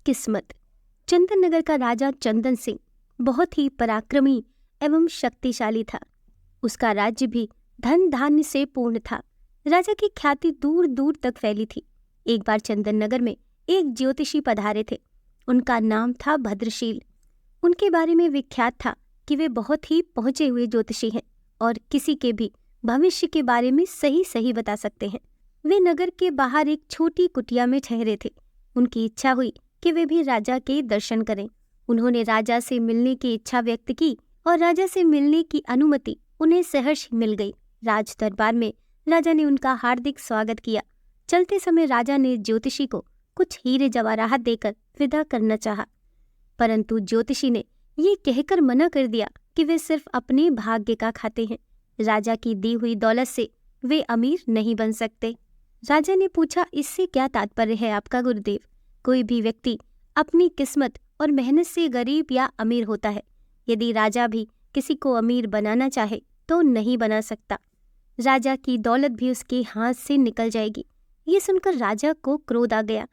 किस्मत। चंदन नगर का राजा चंदन सिंह बहुत ही पराक्रमी एवं शक्तिशाली था। उसका राज्य भी धन धान्य से पूर्ण था। राजा की ख्याति दूर दूर तक फैली थी। एक बार चंदन नगर में एक ज्योतिषी पधारे थे। उनका नाम था भद्रशील। उनके बारे में विख्यात था कि वे बहुत ही पहुंचे हुए ज्योतिषी हैं और किसी के भी भविष्य के बारे में सही सही बता सकते हैं। वे नगर के बाहर एक छोटी कुटिया में ठहरे थे। उनकी इच्छा हुई कि वे भी राजा के दर्शन करें। उन्होंने राजा से मिलने की इच्छा व्यक्त की और राजा से मिलने की अनुमति उन्हें सहर्ष मिल गई। राज दरबार में राजा ने उनका हार्दिक स्वागत किया। चलते समय राजा ने ज्योतिषी को कुछ हीरे जवाहरात देकर विदा करना चाहा, परंतु ज्योतिषी ने ये कहकर मना कर दिया कि वे सिर्फ अपने भाग्य का खाते हैं। राजा की दी हुई दौलत से वे अमीर नहीं बन सकते। राजा ने पूछा, इससे क्या तात्पर्य है आपका गुरुदेव? कोई भी व्यक्ति अपनी किस्मत और मेहनत से गरीब या अमीर होता है। यदि राजा भी किसी को अमीर बनाना चाहे तो नहीं बना सकता। राजा की दौलत भी उसके हाथ से निकल जाएगी। ये सुनकर राजा को क्रोध आ गया।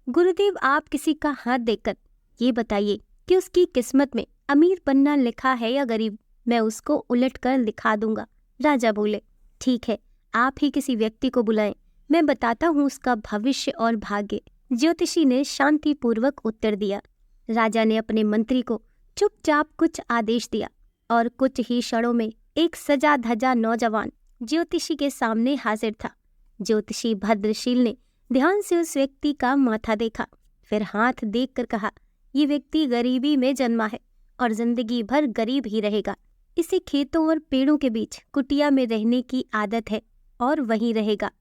गुरुदेव, आप किसी का हाथ देखकर ये बताइए कि उसकी किस्मत में अमीर बनना लिखा है या गरीब। मैं उसको उलट कर दिखा दूंगा। राजा बोले, ठीक है, आप ही किसी व्यक्ति को बुलाएं, मैं बताता हूँ उसका भविष्य और भाग्य। ज्योतिषी ने शांतिपूर्वक उत्तर दिया। राजा ने अपने मंत्री को चुपचाप कुछ आदेश दिया और कुछ ही क्षणों में एक सजा धजा नौजवान ज्योतिषी के सामने हाजिर था। ज्योतिषी भद्रशील ने ध्यान से उस व्यक्ति का माथा देखा, फिर हाथ देखकर कहा, ये व्यक्ति गरीबी में जन्मा है और जिंदगी भर गरीब ही रहेगा। इसे खेतों और पेड़ों के बीच कुटिया में रहने की आदत है और वहीं रहेगा।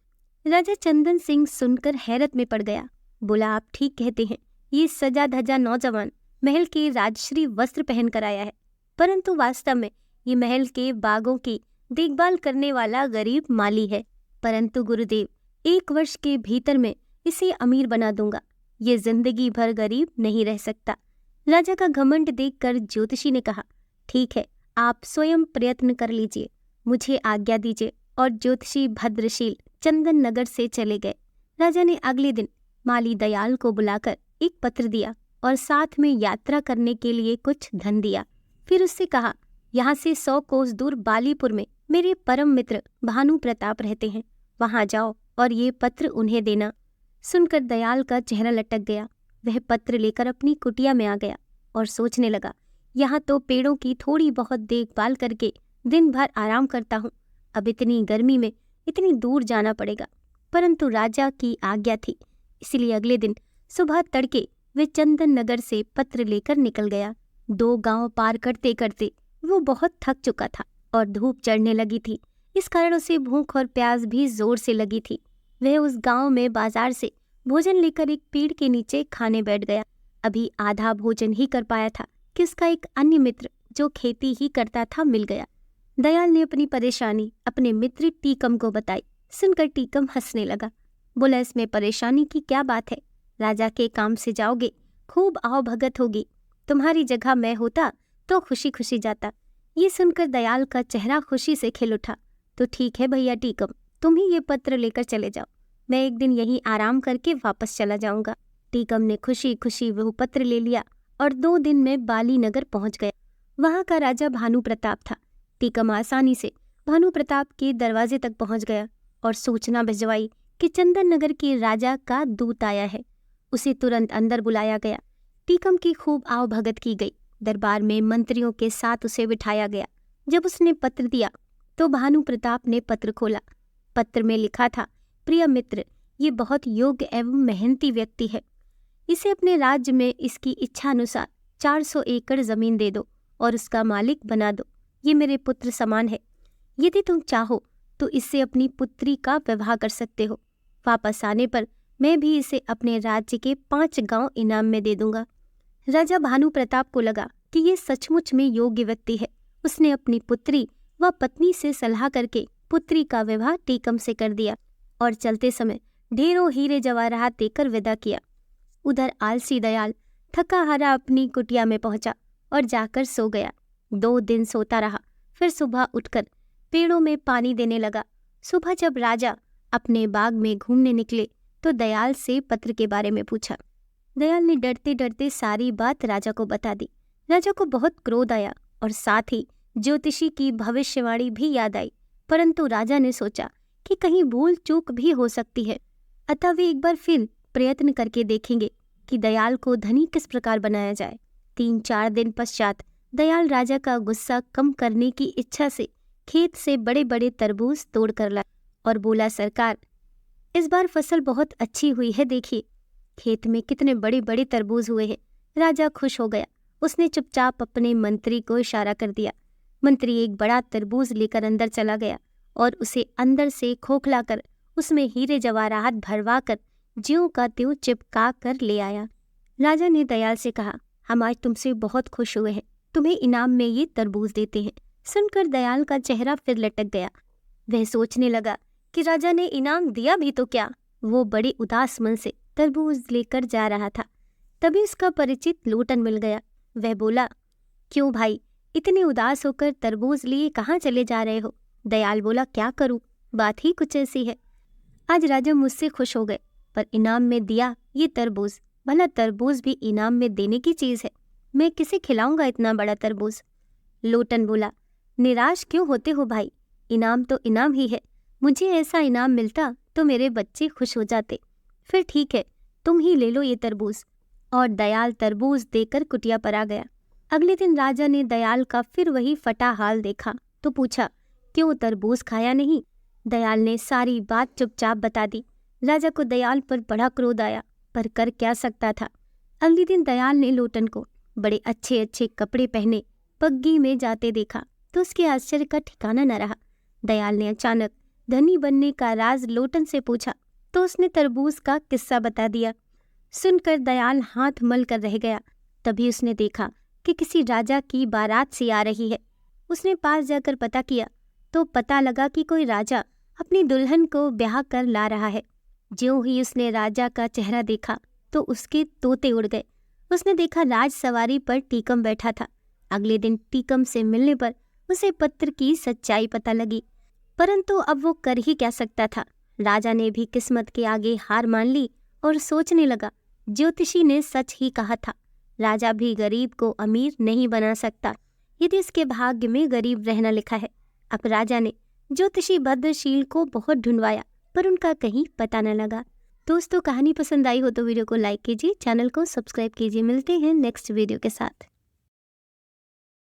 राजा चंदन सिंह सुनकर हैरत में पड़ गया। बोला, आप ठीक कहते हैं, ये सजा धजा नौजवान महल के राजश्री वस्त्र पहनकर आया है, परंतु वास्तव में ये महल के बागों की देखभाल करने वाला गरीब माली है। परंतु गुरुदेव, 1 वर्ष के भीतर मैं इसे अमीर बना दूंगा। ये जिंदगी भर गरीब नहीं रह सकता। राजा का घमंड देखकर ज्योतिषी ने कहा, ठीक है, आप स्वयं प्रयत्न कर लीजिए, मुझे आज्ञा दीजिए। और ज्योतिषी भद्रशील चंदन नगर से चले गए। राजा ने अगले दिन माली दयाल को बुलाकर एक पत्र दिया और साथ में यात्रा करने के लिए कुछ धन दिया। फिर उससे कहा, यहाँ से 100 कोस दूर बालीपुर में मेरे परम मित्र भानु प्रताप रहते हैं, वहां जाओ और ये पत्र उन्हें देना। सुनकर दयाल का चेहरा लटक गया। वह पत्र लेकर अपनी कुटिया में आ गया और सोचने लगा, यहाँ तो पेड़ों की थोड़ी बहुत देखभाल करके दिन भर आराम करता हूँ, अब इतनी गर्मी में इतनी दूर जाना पड़ेगा। परंतु राजा की आज्ञा थी, इसलिए अगले दिन सुबह तड़के वे चंदन नगर से पत्र लेकर निकल गया। 2 गांव पार करते करते वो बहुत थक चुका था और धूप चढ़ने लगी थी। इस कारण उसे भूख और प्यास भी जोर से लगी थी। वह उस गांव में बाजार से भोजन लेकर एक पेड़ के नीचे खाने बैठ गया। अभी आधा भोजन ही कर पाया था कि उसका एक अन्य मित्र जो खेती ही करता था मिल गया। दयाल ने अपनी परेशानी अपने मित्र टीकम को बताई। सुनकर टीकम हंसने लगा। बोला, इसमें परेशानी की क्या बात है, राजा के काम से जाओगे, खूब आओ भगत होगी। तुम्हारी जगह मैं होता तो खुशी खुशी जाता। ये सुनकर दयाल का चेहरा खुशी से खिल उठा। तो ठीक है भैया टीकम, तुम ही ये पत्र लेकर चले जाओ, मैं एक दिन यहीं आराम करके वापस चला जाऊंगा। टीकम ने खुशी खुशी वो पत्र ले लिया और 2 दिन में बाली नगर पहुंच गया। वहां का राजा भानु प्रताप था। टीकम आसानी से भानु प्रताप के दरवाजे तक पहुंच गया और सूचना भिजवाई कि चंदन नगर के राजा का दूत आया है। उसे तुरंत अंदर बुलाया गया। टीकम की खूब आव भगत की गई। दरबार में मंत्रियों के साथ उसे बिठाया गया। जब उसने पत्र दिया तो भानु प्रताप ने पत्र खोला। पत्र में लिखा था, प्रिय मित्र, ये बहुत योग्य एवं मेहनती व्यक्ति है। इसे अपने राज्य में इसकी इच्छा अनुसार 400 एकड़ जमीन दे दो और उसका मालिक बना दो। ये मेरे पुत्र समान है। यदि तुम चाहो तो इससे अपनी पुत्री का विवाह कर सकते हो। वापस आने पर मैं भी इसे अपने राज्य के 5 गांव इनाम में दे दूंगा। राजा भानु प्रताप को लगा कि ये सचमुच में योग्य व्यक्ति है। उसने अपनी पुत्री व पत्नी से सलाह करके पुत्री का विवाह टीकम से कर दिया और चलते समय ढेरों हीरे जवाहरात देकर विदा किया। उधर आलसी दयाल थका हारा अपनी कुटिया में पहुंचा और जाकर सो गया। 2 दिन सोता रहा। फिर सुबह उठकर पेड़ों में पानी देने लगा। सुबह जब राजा अपने बाग में घूमने निकले तो दयाल से पत्र के बारे में पूछा। दयाल ने डरते डरते सारी बात राजा को बता दी। राजा को बहुत क्रोध आया और साथ ही ज्योतिषी की भविष्यवाणी भी याद आई, परंतु राजा ने सोचा कि कहीं भूल चूक भी हो सकती है, अतः वे एक बार फिर प्रयत्न करके देखेंगे कि दयाल को धनी किस प्रकार बनाया जाए। 3-4 दिन पश्चात दयाल राजा का गुस्सा कम करने की इच्छा से खेत से बड़े बड़े तरबूज तोड़ कर लाया और बोला, सरकार, इस बार फसल बहुत अच्छी हुई है, देखिए खेत में कितने बड़े बड़े तरबूज हुए हैं। राजा खुश हो गया। उसने चुपचाप अपने मंत्री को इशारा कर दिया। मंत्री एक बड़ा तरबूज लेकर अंदर चला गया और उसे अंदर से खोखला कर उसमें हीरे जवाहरात भरवा कर ज्यों का त्यों चिपका कर ले आया। राजा ने दयाल से कहा, हम आज तुमसे बहुत खुश हुए हैं, तुम्हें इनाम में ये तरबूज देते हैं। सुनकर दयाल का चेहरा फिर लटक गया। वह सोचने लगा कि राजा ने इनाम दिया भी तो क्या। वो बड़े उदास मन से तरबूज लेकर जा रहा था, तभी उसका परिचित लोटन मिल गया। वह बोला, क्यों भाई, इतने उदास होकर तरबूज लिए कहाँ चले जा रहे हो? दयाल बोला, क्या करूं, बात ही कुछ ऐसी है। आज राजा मुझसे खुश हो गए, पर इनाम में दिया ये तरबूज। भला तरबूज भी इनाम में देने की चीज है, मैं किसे खिलाऊंगा इतना बड़ा तरबूज? लोटन बोला, निराश क्यों होते हो भाई, इनाम तो इनाम ही है। मुझे ऐसा इनाम मिलता तो मेरे बच्चे खुश हो जाते। फिर ठीक है, तुम ही ले लो ये तरबूज। और दयाल तरबूज देकर कुटिया पर आ गया। अगले दिन राजा ने दयाल का फिर वही फटा हाल देखा तो पूछा, क्यों तरबूज खाया नहीं? दयाल ने सारी बात चुपचाप बता दी। राजा को दयाल पर बड़ा क्रोध आया, पर कर क्या सकता था। अगले दिन दयाल ने लोटन को बड़े अच्छे अच्छे कपड़े पहने पग्गी में जाते देखा तो उसके आश्चर्य का ठिकाना न रहा। दयाल ने अचानक धनी बनने का राज लोटन से पूछा तो उसने तरबूज का किस्सा बता दिया। सुनकर दयाल हाथ मल कर रह गया। तभी उसने देखा कि किसी राजा की बारात सी आ रही है। उसने पास जाकर पता किया तो पता लगा कि कोई राजा अपनी दुल्हन को ब्याह कर ला रहा है। ज्यों ही उसने राजा का चेहरा देखा तो उसके तोते उड़ गए। उसने देखा राज सवारी पर टीकम बैठा था। अगले दिन टीकम से मिलने पर उसे पत्र की सच्चाई पता लगी, परंतु अब वो कर ही क्या सकता था। राजा ने भी किस्मत के आगे हार मान ली और सोचने लगा, ज्योतिषी ने सच ही कहा था, राजा भी गरीब को अमीर नहीं बना सकता यदि उसके भाग्य में गरीब रहना लिखा है। अब राजा ने ज्योतिषी भद्रशील को बहुत ढूंढवाया, पर उनका कहीं पता न लगा। दोस्तों, कहानी पसंद आई हो तो वीडियो को लाइक कीजिए, चैनल को सब्सक्राइब कीजिए। मिलते हैं नेक्स्ट वीडियो के साथ।